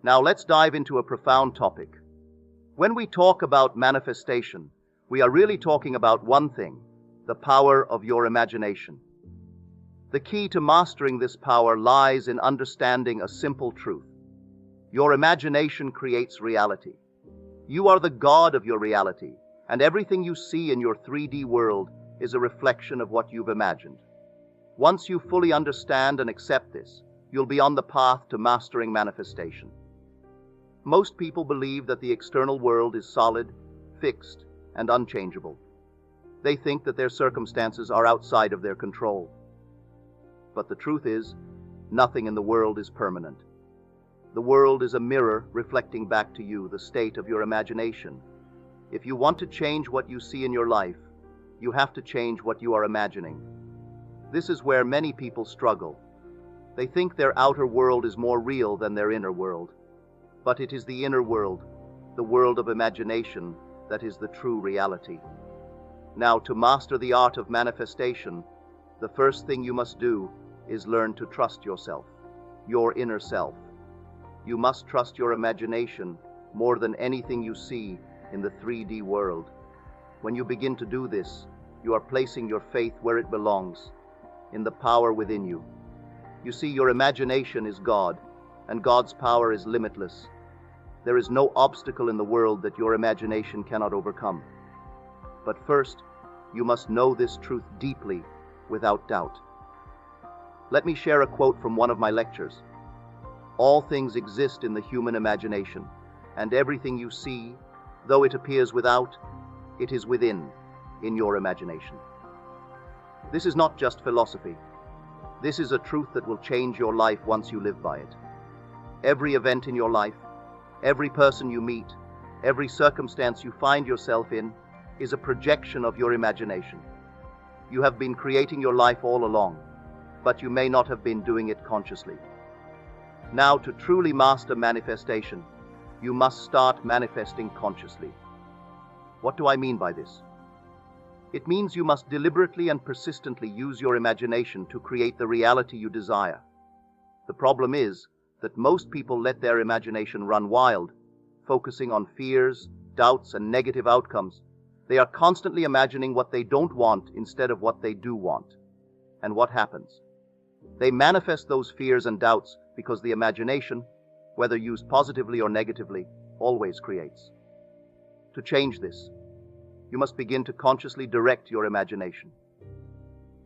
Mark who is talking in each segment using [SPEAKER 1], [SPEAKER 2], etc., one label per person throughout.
[SPEAKER 1] Now let's dive into a profound topic. When we talk about manifestation, we are really talking about one thing: the power of your imagination. The key to mastering this power lies in understanding a simple truth. Your imagination creates reality. You are the god of your reality, and everything you see in your 3D world is a reflection of what you've imagined. Once you fully understand and accept this, you'll be on the path to mastering manifestation. Most people believe that the external world is solid, fixed, and unchangeable. They think that their circumstances are outside of their control. But the truth is, nothing in the world is permanent. The world is a mirror reflecting back to you the state of your imagination. If you want to change what you see in your life, you have to change what you are imagining. This is where many people struggle. They think their outer world is more real than their inner world. But it is the inner world, the world of imagination, that is the true reality. Now, to master the art of manifestation, the first thing you must do is learn to trust yourself, your inner self. You must trust your imagination more than anything you see in the 3D world. When you begin to do this, you are placing your faith where it belongs, in the power within you. You see, your imagination is God, and God's power is limitless. There is no obstacle in the world that your imagination cannot overcome. But first, you must know this truth deeply, without doubt. Let me share a quote from one of my lectures. All things exist in the human imagination, and everything you see, though it appears without, it is within, in your imagination. This is not just philosophy. This is a truth that will change your life once you live by it. Every event in your life, every person you meet, every circumstance you find yourself in, is a projection of your imagination. You have been creating your life all along, but you may not have been doing it consciously. Now, to truly master manifestation, you must start manifesting consciously. What do I mean by this? It means you must deliberately and persistently use your imagination to create the reality you desire. The problem is that most people let their imagination run wild, focusing on fears, doubts, and negative outcomes. They are constantly imagining what they don't want instead of what they do want. And what happens? They manifest those fears and doubts because the imagination, whether used positively or negatively, always creates. To change this, you must begin to consciously direct your imagination.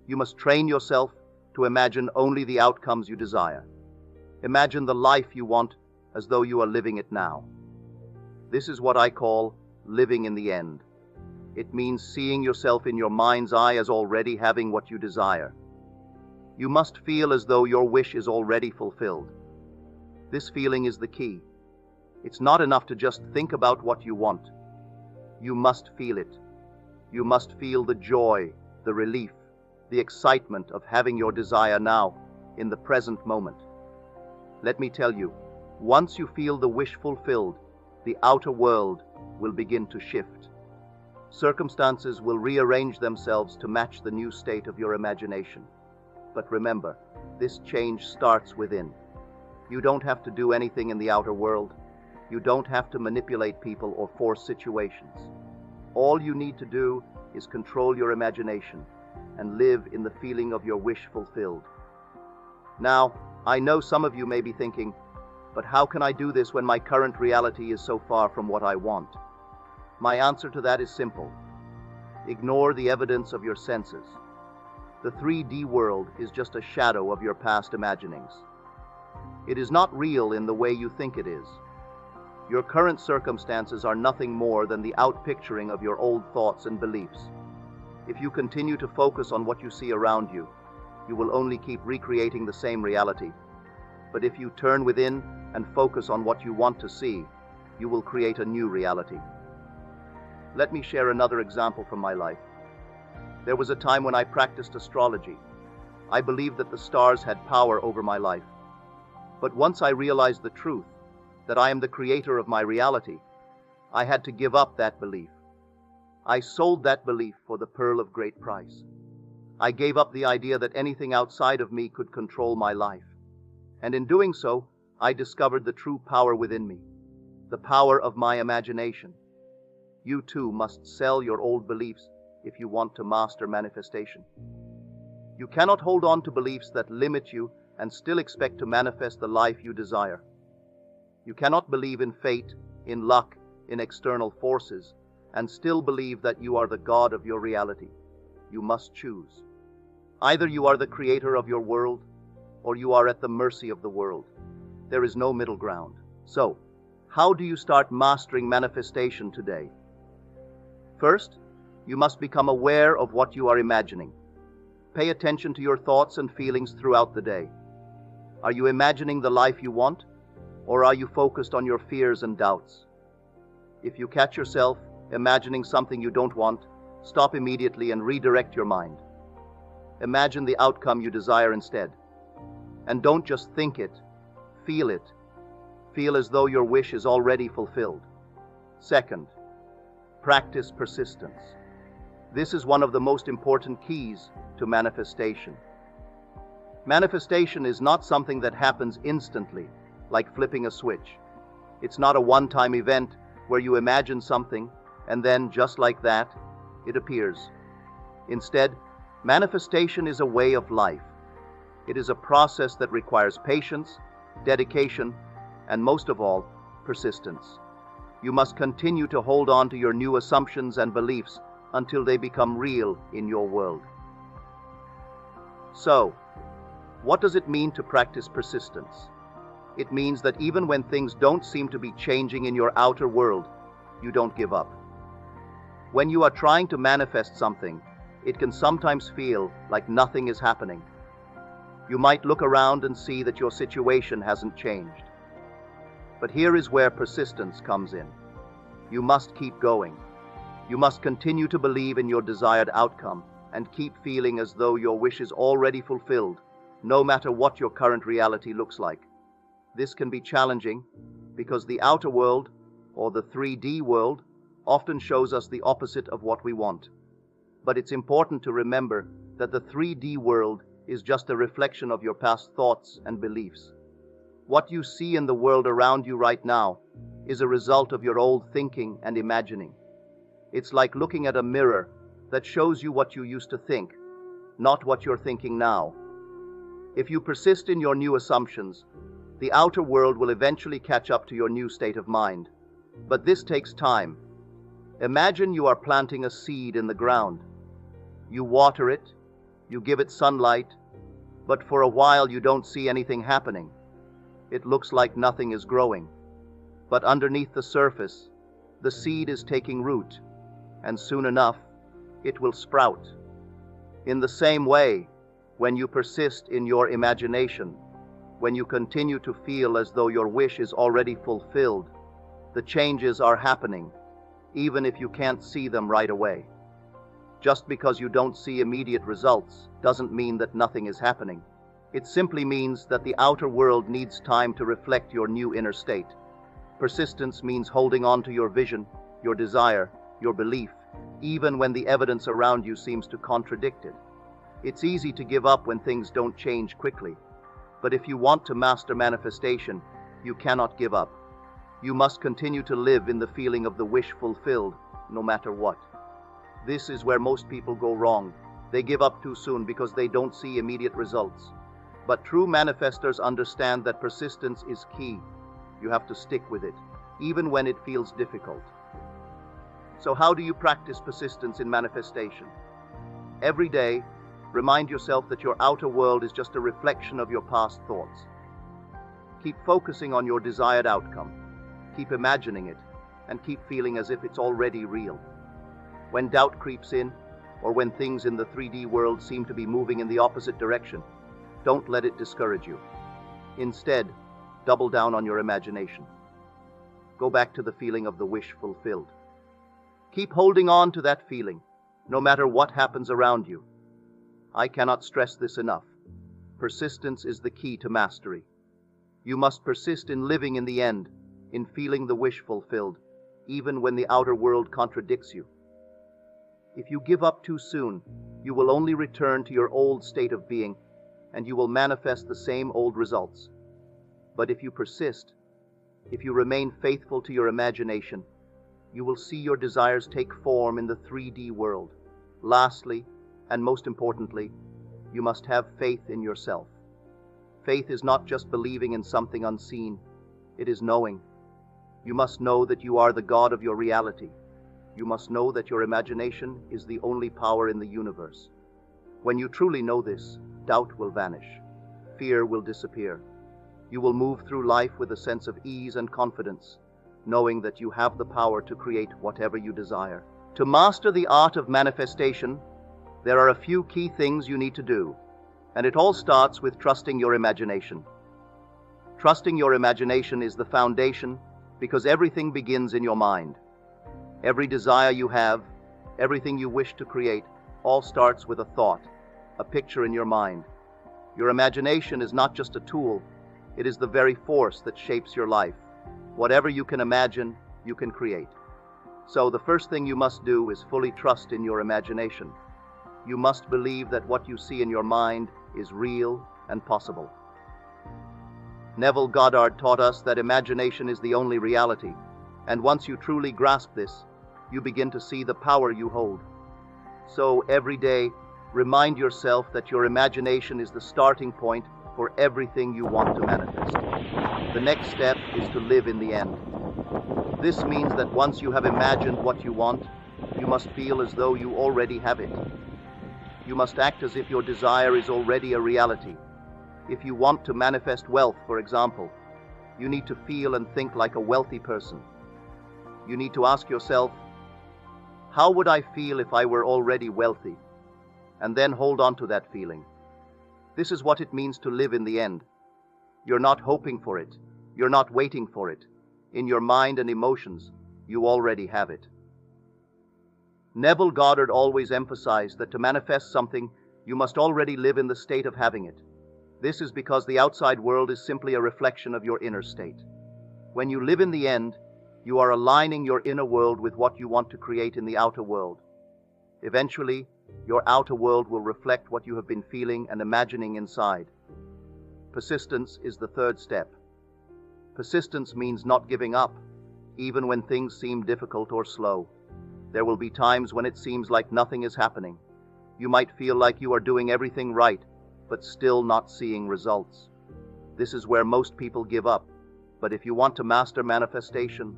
[SPEAKER 1] You must train yourself to imagine only the outcomes you desire. Imagine the life you want as though you are living it now. This is what I call living in the end. It means seeing yourself in your mind's eye as already having what you desire. You must feel as though your wish is already fulfilled. This feeling is the key. It's not enough to just think about what you want. You must feel it. You must feel the joy, the relief, the excitement of having your desire now, in the present moment. Let me tell you, once you feel the wish fulfilled, the outer world will begin to shift. Circumstances will rearrange themselves to match the new state of your imagination. But remember, this change starts within. You don't have to do anything in the outer world. You don't have to manipulate people or force situations. All you need to do is control your imagination and live in the feeling of your wish fulfilled. Now, I know some of you may be thinking, but how can I do this when my current reality is so far from what I want? My answer to that is simple. Ignore the evidence of your senses. The 3D world is just a shadow of your past imaginings. It is not real in the way you think it is. Your current circumstances are nothing more than the outpicturing of your old thoughts and beliefs. If you continue to focus on what you see around you, you will only keep recreating the same reality. But if you turn within and focus on what you want to see, you will create a new reality. Let me share another example from my life. There was a time when I practiced astrology. I believed that the stars had power over my life. But once I realized the truth, that I am the creator of my reality, I had to give up that belief. I sold that belief for the pearl of great price. I gave up the idea that anything outside of me could control my life. And in doing so, I discovered the true power within me, the power of my imagination. You too must sell your old beliefs if you want to master manifestation. You cannot hold on to beliefs that limit you and still expect to manifest the life you desire. You cannot believe in fate, in luck, in external forces, and still believe that you are the God of your reality. You must choose. Either you are the creator of your world, or you are at the mercy of the world. There is no middle ground. So, how do you start mastering manifestation today? First, you must become aware of what you are imagining. Pay attention to your thoughts and feelings throughout the day. Are you imagining the life you want, or are you focused on your fears and doubts? If you catch yourself imagining something you don't want, stop immediately and redirect your mind. Imagine the outcome you desire instead. And don't just think it, feel it. Feel as though your wish is already fulfilled. Second, practice persistence. This is one of the most important keys to manifestation. Manifestation is not something that happens instantly, like flipping a switch. It's not a one-time event where you imagine something and then, just like that, it appears. Instead, manifestation is a way of life. It is a process that requires patience, dedication, and most of all, persistence. You must continue to hold on to your new assumptions and beliefs until they become real in your world. So, what does it mean to practice persistence? It means that even when things don't seem to be changing in your outer world, you don't give up. When you are trying to manifest something, it can sometimes feel like nothing is happening. You might look around and see that your situation hasn't changed. But here is where persistence comes in. You must keep going. You must continue to believe in your desired outcome and keep feeling as though your wish is already fulfilled, no matter what your current reality looks like. This can be challenging because the outer world, or the 3D world, often shows us the opposite of what we want. But it's important to remember that the 3D world is just a reflection of your past thoughts and beliefs. What you see in the world around you right now is a result of your old thinking and imagining. It's like looking at a mirror that shows you what you used to think, not what you're thinking now. If you persist in your new assumptions, the outer world will eventually catch up to your new state of mind. But this takes time. Imagine you are planting a seed in the ground. You water it, you give it sunlight, but for a while you don't see anything happening. It looks like nothing is growing. But underneath the surface, the seed is taking root, and soon enough, it will sprout. In the same way, when you persist in your imagination, when you continue to feel as though your wish is already fulfilled, the changes are happening, even if you can't see them right away. Just because you don't see immediate results doesn't mean that nothing is happening. It simply means that the outer world needs time to reflect your new inner state. Persistence means holding on to your vision, your desire, your belief, even when the evidence around you seems to contradict it. It's easy to give up when things don't change quickly. But if you want to master manifestation, you cannot give up. You must continue to live in the feeling of the wish fulfilled, no matter what. This is where most people go wrong. They give up too soon because they don't see immediate results. But true manifestors understand that persistence is key. You have to stick with it, even when it feels difficult. So how do you practice persistence in manifestation? Every day, remind yourself that your outer world is just a reflection of your past thoughts. Keep focusing on your desired outcome. Keep imagining it, and keep feeling as if it's already real. When doubt creeps in, or when things in the 3D world seem to be moving in the opposite direction, don't let it discourage you. Instead, double down on your imagination. Go back to the feeling of the wish fulfilled. Keep holding on to that feeling, no matter what happens around you. I cannot stress this enough. Persistence is the key to mastery. You must persist in living in the end, in feeling the wish fulfilled, even when the outer world contradicts you. If you give up too soon, you will only return to your old state of being, and you will manifest the same old results. But if you persist, if you remain faithful to your imagination, you will see your desires take form in the 3D world. Lastly, and most importantly, you must have faith in yourself. Faith is not just believing in something unseen, it is knowing. You must know that you are the God of your reality. You must know that your imagination is the only power in the universe. When you truly know this, doubt will vanish. Fear will disappear. You will move through life with a sense of ease and confidence, knowing that you have the power to create whatever you desire. To master the art of manifestation, there are a few key things you need to do, and it all starts with trusting your imagination. Trusting your imagination is the foundation because everything begins in your mind. Every desire you have, everything you wish to create, all starts with a thought, a picture in your mind. Your imagination is not just a tool, it is the very force that shapes your life. Whatever you can imagine, you can create. So the first thing you must do is fully trust in your imagination. You must believe that what you see in your mind is real and possible. Neville Goddard taught us that imagination is the only reality, and once you truly grasp this, you begin to see the power you hold. So every day, remind yourself that your imagination is the starting point for everything you want to manifest. The next step is to live in the end. This means that once you have imagined what you want, you must feel as though you already have it. You must act as if your desire is already a reality. If you want to manifest wealth, for example, you need to feel and think like a wealthy person. You need to ask yourself, how would I feel if I were already wealthy? And then hold on to that feeling. This is what it means to live in the end. You're not hoping for it. You're not waiting for it. In your mind and emotions, you already have it. Neville Goddard always emphasized that to manifest something, you must already live in the state of having it. This is because the outside world is simply a reflection of your inner state. When you live in the end, you are aligning your inner world with what you want to create in the outer world. Eventually, your outer world will reflect what you have been feeling and imagining inside. Persistence is the third step. Persistence means not giving up, even when things seem difficult or slow. There will be times when it seems like nothing is happening. You might feel like you are doing everything right, but still not seeing results. This is where most people give up. But if you want to master manifestation,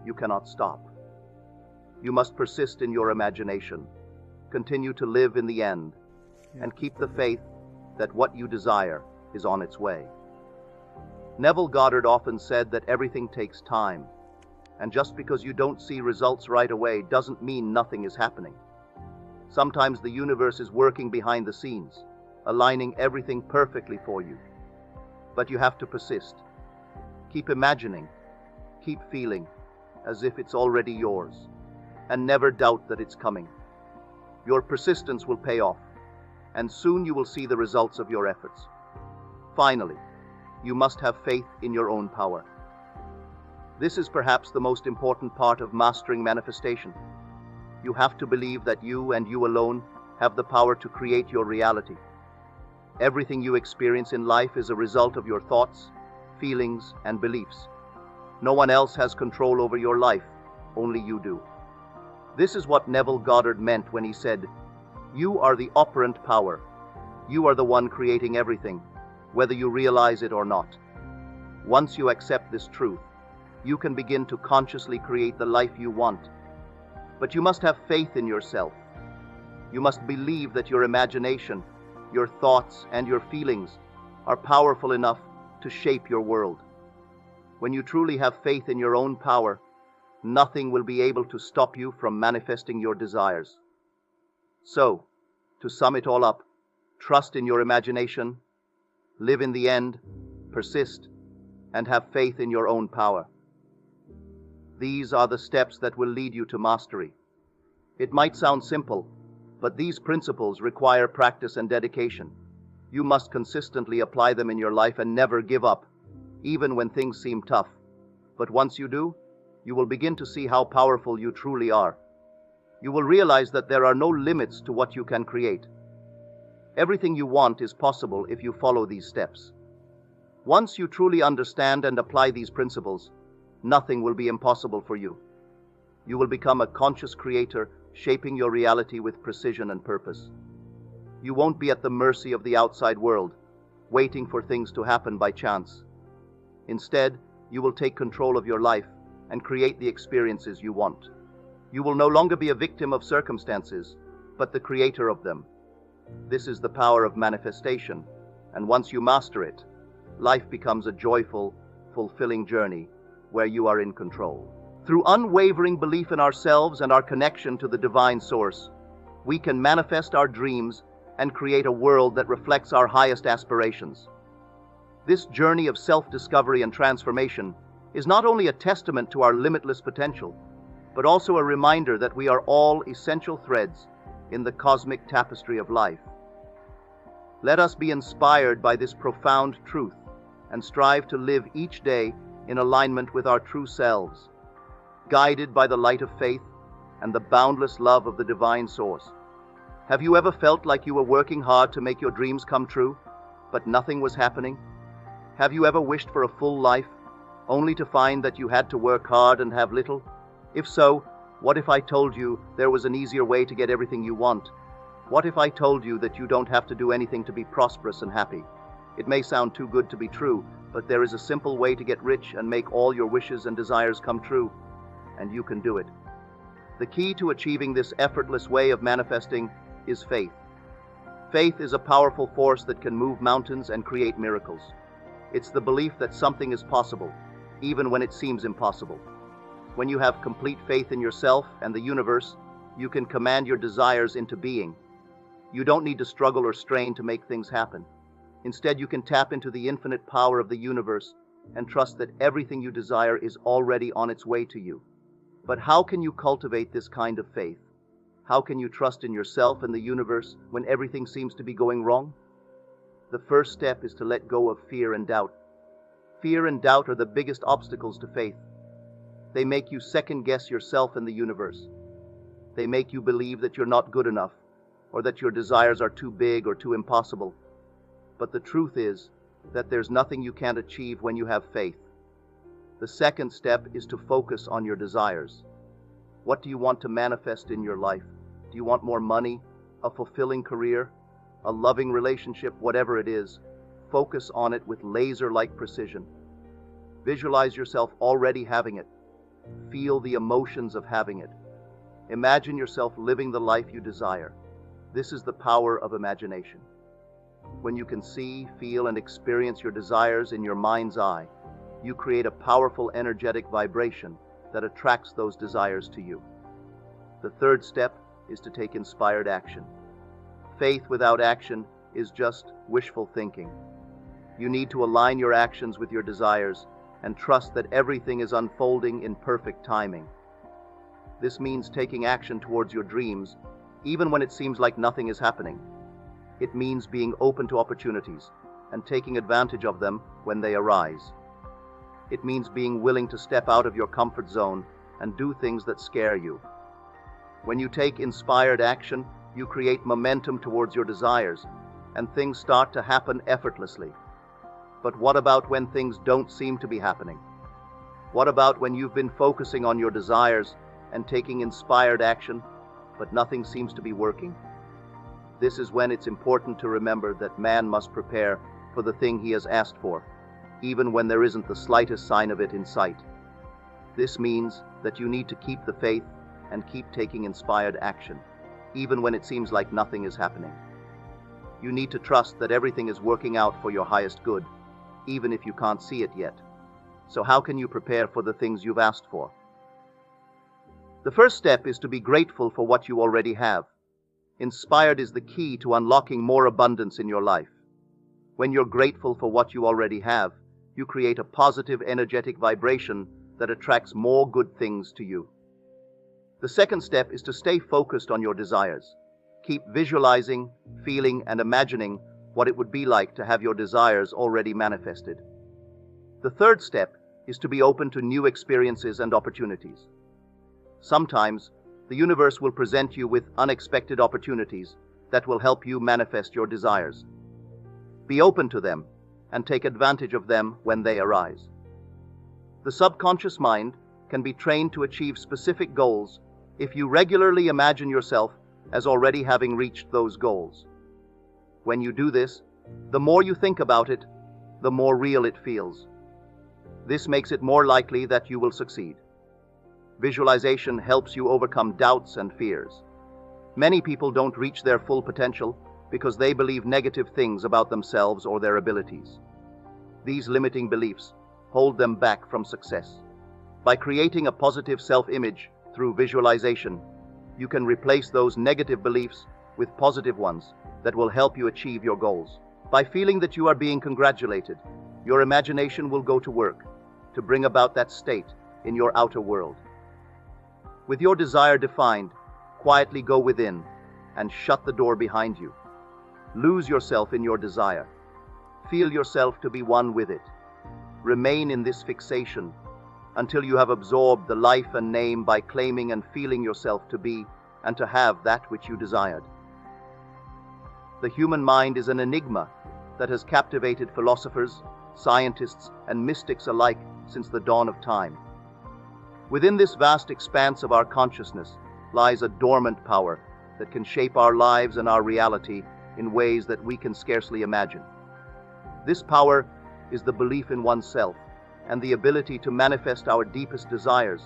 [SPEAKER 1] you cannot stop. You must persist in your imagination. Continue to live in the end, and keep the faith that what you desire is on its way. Neville Goddard often said that everything takes time, and just because you don't see results right away doesn't mean nothing is happening. Sometimes the universe is working behind the scenes, aligning everything perfectly for you. But you have to persist. Keep imagining, keep feeling as if it's already yours, and never doubt that it's coming. Your persistence will pay off, and soon you will see the results of your efforts. Finally, you must have faith in your own power. This is perhaps the most important part of mastering manifestation. You have to believe that you and you alone have the power to create your reality. Everything you experience in life is a result of your thoughts, feelings, and beliefs. No one else has control over your life, only you do. This is what Neville Goddard meant when he said, "You are the operant power. You are the one creating everything, whether you realize it or not." Once you accept this truth, you can begin to consciously create the life you want. But you must have faith in yourself. You must believe that your imagination, your thoughts, and your feelings are powerful enough to shape your world. When you truly have faith in your own power, nothing will be able to stop you from manifesting your desires. So, to sum it all up, trust in your imagination, live in the end, persist, and have faith in your own power. These are the steps that will lead you to mastery. It might sound simple, but these principles require practice and dedication. You must consistently apply them in your life and never give up, even when things seem tough. But once you do, you will begin to see how powerful you truly are. You will realize that there are no limits to what you can create. Everything you want is possible if you follow these steps. Once you truly understand and apply these principles, nothing will be impossible for you. You will become a conscious creator, shaping your reality with precision and purpose. You won't be at the mercy of the outside world, waiting for things to happen by chance. Instead, you will take control of your life and create the experiences you want. You will no longer be a victim of circumstances, but the creator of them. This is the power of manifestation, and once you master it, life becomes a joyful, fulfilling journey where you are in control. Through unwavering belief in ourselves and our connection to the divine source, we can manifest our dreams and create a world that reflects our highest aspirations. This journey of self-discovery and transformation is not only a testament to our limitless potential, but also a reminder that we are all essential threads in the cosmic tapestry of life. Let us be inspired by this profound truth and strive to live each day in alignment with our true selves, guided by the light of faith and the boundless love of the divine source. Have you ever felt like you were working hard to make your dreams come true, but nothing was happening? Have you ever wished for a full life, only to find that you had to work hard and have little? If so, what if I told you there was an easier way to get everything you want? What if I told you that you don't have to do anything to be prosperous and happy? It may sound too good to be true, but there is a simple way to get rich and make all your wishes and desires come true, and you can do it. The key to achieving this effortless way of manifesting is faith. Faith is a powerful force that can move mountains and create miracles. It's the belief that something is possible, even when it seems impossible. When you have complete faith in yourself and the universe, you can command your desires into being. You don't need to struggle or strain to make things happen. Instead, you can tap into the infinite power of the universe and trust that everything you desire is already on its way to you. But how can you cultivate this kind of faith? How can you trust in yourself and the universe when everything seems to be going wrong? The first step is to let go of fear and doubt. Fear and doubt are the biggest obstacles to faith. They make you second-guess yourself and the universe. They make you believe that you're not good enough, or that your desires are too big or too impossible. But the truth is that there's nothing you can't achieve when you have faith. The second step is to focus on your desires. What do you want to manifest in your life? Do you want more money, a fulfilling career, a loving relationship, whatever it is? Focus on it with laser-like precision. Visualize yourself already having it. Feel the emotions of having it. Imagine yourself living the life you desire. This is the power of imagination. When you can see, feel, and experience your desires in your mind's eye, you create a powerful energetic vibration that attracts those desires to you. The third step is to take inspired action. Faith without action is just wishful thinking. You need to align your actions with your desires and trust that everything is unfolding in perfect timing. This means taking action towards your dreams, even when it seems like nothing is happening. It means being open to opportunities and taking advantage of them when they arise. It means being willing to step out of your comfort zone and do things that scare you. When you take inspired action, you create momentum towards your desires, and things start to happen effortlessly. But what about when things don't seem to be happening? What about when you've been focusing on your desires and taking inspired action, but nothing seems to be working? This is when it's important to remember that man must prepare for the thing he has asked for, even when there isn't the slightest sign of it in sight. This means that you need to keep the faith and keep taking inspired action, even when it seems like nothing is happening. You need to trust that everything is working out for your highest good, even if you can't see it yet. So how can you prepare for the things you've asked for? The first step is to be grateful for what you already have. Inspired is the key to unlocking more abundance in your life. When you're grateful for what you already have, you create a positive, energetic vibration that attracts more good things to you. The second step is to stay focused on your desires. Keep visualizing, feeling, and imagining what it would be like to have your desires already manifested. The third step is to be open to new experiences and opportunities. Sometimes, the universe will present you with unexpected opportunities that will help you manifest your desires. Be open to them and take advantage of them when they arise. The subconscious mind can be trained to achieve specific goals if you regularly imagine yourself as already having reached those goals. When you do this, the more you think about it, the more real it feels. This makes it more likely that you will succeed. Visualization helps you overcome doubts and fears. Many people don't reach their full potential because they believe negative things about themselves or their abilities. These limiting beliefs hold them back from success. By creating a positive self-image through visualization, you can replace those negative beliefs with positive ones that will help you achieve your goals. By feeling that you are being congratulated, your imagination will go to work to bring about that state in your outer world. With your desire defined, quietly go within and shut the door behind you. Lose yourself in your desire. Feel yourself to be one with it. Remain in this fixation until you have absorbed the life and name by claiming and feeling yourself to be and to have that which you desired. The human mind is an enigma that has captivated philosophers, scientists, and mystics alike since the dawn of time. Within this vast expanse of our consciousness lies a dormant power that can shape our lives and our reality in ways that we can scarcely imagine. This power is the belief in oneself and the ability to manifest our deepest desires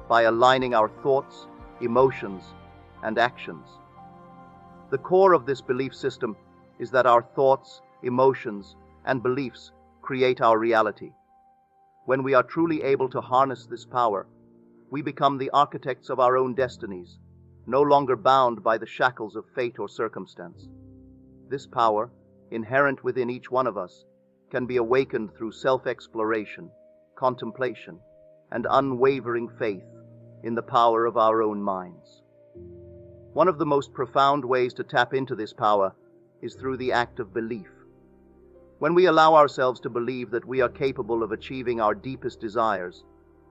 [SPEAKER 1] by aligning our thoughts, emotions, and actions. The core of this belief system is that our thoughts, emotions, and beliefs create our reality. When we are truly able to harness this power, we become the architects of our own destinies, no longer bound by the shackles of fate or circumstance. This power, inherent within each one of us, can be awakened through self-exploration, contemplation, and unwavering faith in the power of our own minds. One of the most profound ways to tap into this power is through the act of belief. When we allow ourselves to believe that we are capable of achieving our deepest desires,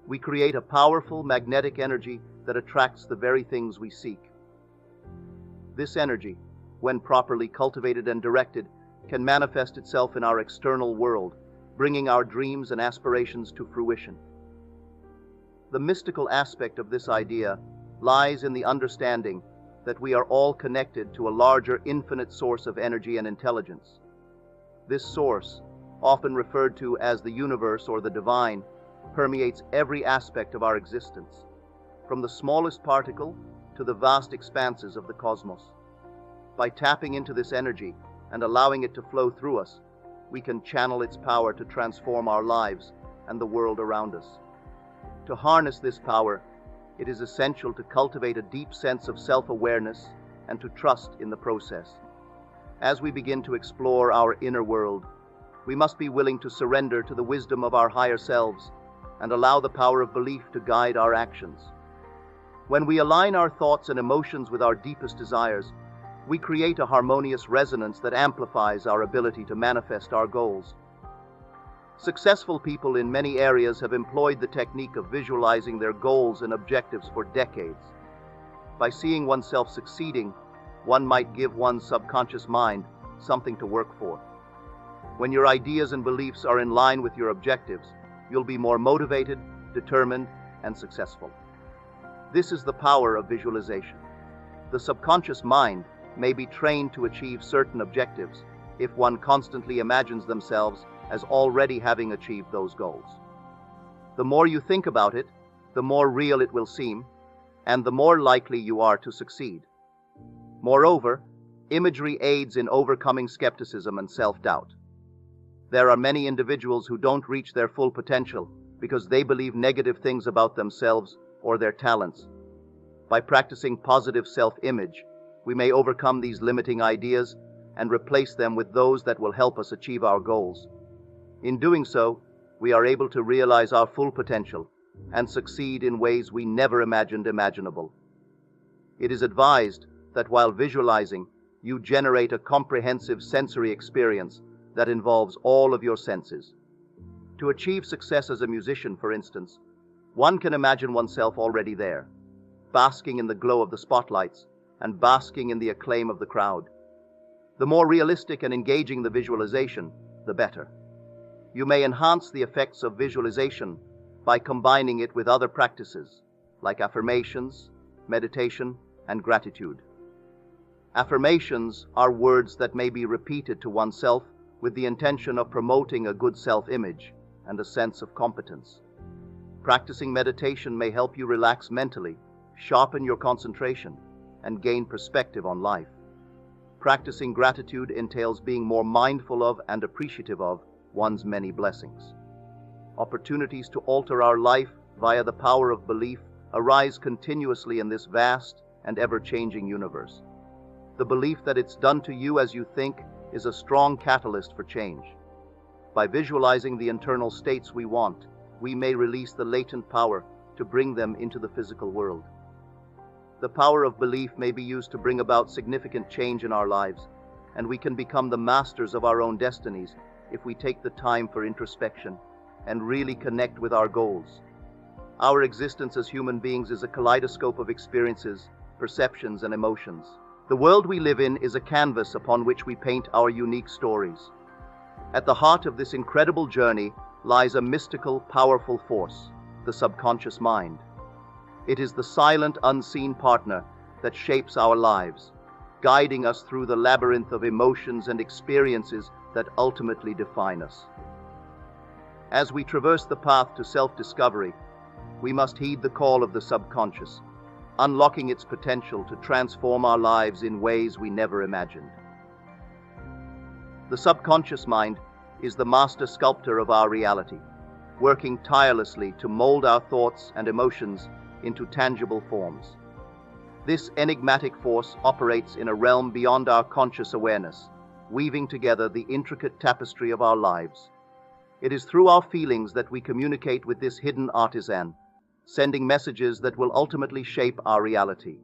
[SPEAKER 1] we create a powerful magnetic energy that attracts the very things we seek. This energy, when properly cultivated and directed, can manifest itself in our external world, bringing our dreams and aspirations to fruition. The mystical aspect of this idea lies in the understanding that we are all connected to a larger infinite source of energy and intelligence. This source, often referred to as the universe or the divine, permeates every aspect of our existence, from the smallest particle to the vast expanses of the cosmos. By tapping into this energy and allowing it to flow through us, we can channel its power to transform our lives and the world around us. To harness this power, it is essential to cultivate a deep sense of self-awareness and to trust in the process. As we begin to explore our inner world, we must be willing to surrender to the wisdom of our higher selves and allow the power of belief to guide our actions. When we align our thoughts and emotions with our deepest desires, we create a harmonious resonance that amplifies our ability to manifest our goals. Successful people in many areas have employed the technique of visualizing their goals and objectives for decades. By seeing oneself succeeding, one might give one's subconscious mind something to work for. When your ideas and beliefs are in line with your objectives, you'll be more motivated, determined, and successful. This is the power of visualization. The subconscious mind may be trained to achieve certain objectives if one constantly imagines themselves as already having achieved those goals. The more you think about it, the more real it will seem, and the more likely you are to succeed. Moreover, imagery aids in overcoming skepticism and self-doubt. There are many individuals who don't reach their full potential because they believe negative things about themselves or their talents. By practicing positive self-image, we may overcome these limiting ideas and replace them with those that will help us achieve our goals. In doing so, we are able to realize our full potential and succeed in ways we never imagined imaginable. It is advised that while visualizing, you generate a comprehensive sensory experience that involves all of your senses. To achieve success as a musician, for instance, one can imagine oneself already there, basking in the glow of the spotlights and basking in the acclaim of the crowd. The more realistic and engaging the visualization, the better. You may enhance the effects of visualization by combining it with other practices like affirmations, meditation, and gratitude. Affirmations are words that may be repeated to oneself with the intention of promoting a good self-image and a sense of competence. Practicing meditation may help you relax mentally, sharpen your concentration, and gain perspective on life. Practicing gratitude entails being more mindful of and appreciative of one's many blessings. Opportunities to alter our life via the power of belief arise continuously in this vast and ever-changing universe. The belief that it's done to you as you think is a strong catalyst for change. By visualizing the internal states we want, we may release the latent power to bring them into the physical world. The power of belief may be used to bring about significant change in our lives, and we can become the masters of our own destinies if we take the time for introspection and really connect with our goals. Our existence as human beings is a kaleidoscope of experiences, perceptions, and emotions. The world we live in is a canvas upon which we paint our unique stories. At the heart of this incredible journey lies a mystical, powerful force, the subconscious mind. It is the silent, unseen partner that shapes our lives, guiding us through the labyrinth of emotions and experiences that ultimately define us. As we traverse the path to self-discovery, we must heed the call of the subconscious, unlocking its potential to transform our lives in ways we never imagined. The subconscious mind is the master sculptor of our reality, working tirelessly to mold our thoughts and emotions into tangible forms. This enigmatic force operates in a realm beyond our conscious awareness, weaving together the intricate tapestry of our lives. It is through our feelings that we communicate with this hidden artisan, sending messages that will ultimately shape our reality.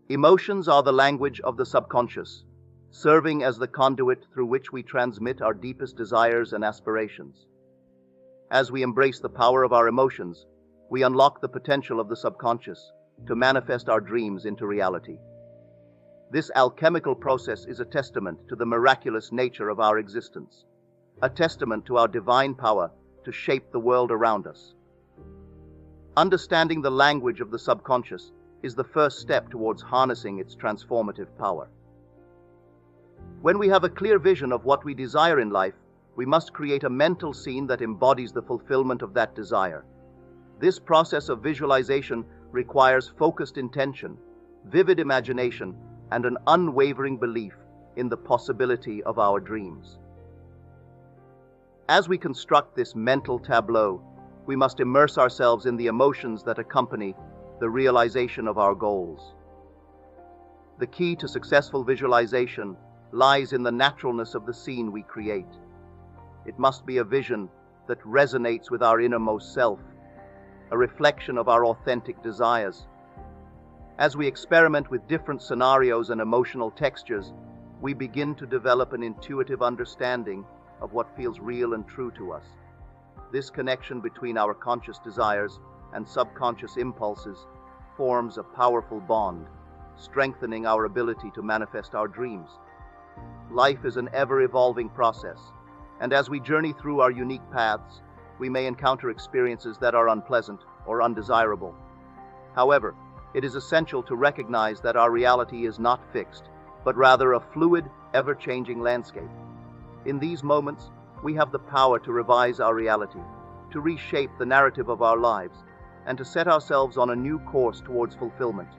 [SPEAKER 1] Emotions are the language of the subconscious, serving as the conduit through which we transmit our deepest desires and aspirations. As we embrace the power of our emotions, we unlock the potential of the subconscious to manifest our dreams into reality. This alchemical process is a testament to the miraculous nature of our existence, a testament to our divine power to shape the world around us. Understanding the language of the subconscious is the first step towards harnessing its transformative power. When we have a clear vision of what we desire in life, we must create a mental scene that embodies the fulfillment of that desire. This process of visualization requires focused intention, vivid imagination, and an unwavering belief in the possibility of our dreams. As we construct this mental tableau, we must immerse ourselves in the emotions that accompany the realization of our goals. The key to successful visualization lies in the naturalness of the scene we create. It must be a vision that resonates with our innermost self, a reflection of our authentic desires. As we experiment with different scenarios and emotional textures, we begin to develop an intuitive understanding of what feels real and true to us. This connection between our conscious desires and subconscious impulses forms a powerful bond, strengthening our ability to manifest our dreams. Life is an ever-evolving process, and as we journey through our unique paths, we may encounter experiences that are unpleasant or undesirable. However, it is essential to recognize that our reality is not fixed, but rather a fluid, ever-changing landscape. In these moments, we have the power to revise our reality, to reshape the narrative of our lives, and to set ourselves on a new course towards fulfillment.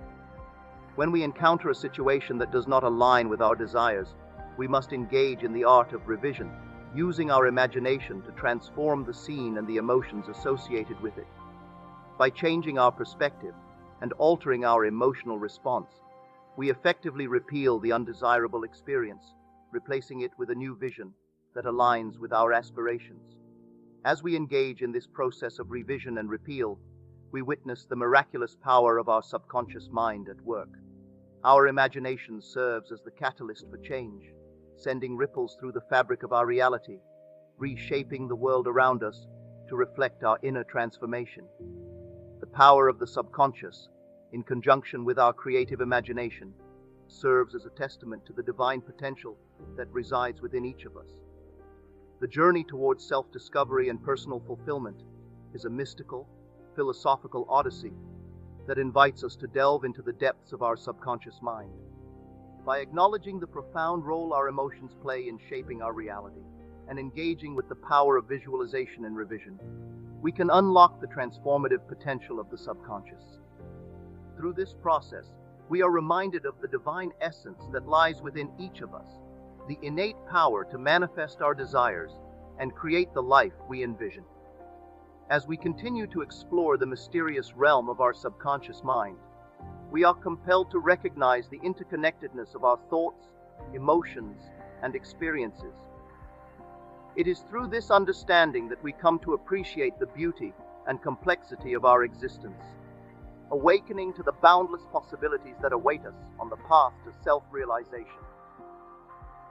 [SPEAKER 1] When we encounter a situation that does not align with our desires, we must engage in the art of revision, using our imagination to transform the scene and the emotions associated with it. By changing our perspective and altering our emotional response, we effectively repeal the undesirable experience, replacing it with a new vision that aligns with our aspirations. As we engage in this process of revision and repeal, we witness the miraculous power of our subconscious mind at work. Our imagination serves as the catalyst for change, sending ripples through the fabric of our reality, reshaping the world around us to reflect our inner transformation. The power of the subconscious, in conjunction with our creative imagination, serves as a testament to the divine potential that resides within each of us. The journey towards self-discovery and personal fulfillment is a mystical, philosophical odyssey that invites us to delve into the depths of our subconscious mind. By acknowledging the profound role our emotions play in shaping our reality and engaging with the power of visualization and revision, we can unlock the transformative potential of the subconscious. Through this process, we are reminded of the divine essence that lies within each of us, the innate power to manifest our desires and create the life we envision. As we continue to explore the mysterious realm of our subconscious mind, we are compelled to recognize the interconnectedness of our thoughts, emotions, and experiences. It is through this understanding that we come to appreciate the beauty and complexity of our existence, awakening to the boundless possibilities that await us on the path to self-realization.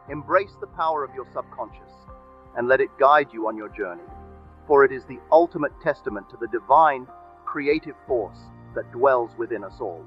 [SPEAKER 1] Embrace the power of your subconscious and let it guide you on your journey, for it is the ultimate testament to the divine, creative force that dwells within us all.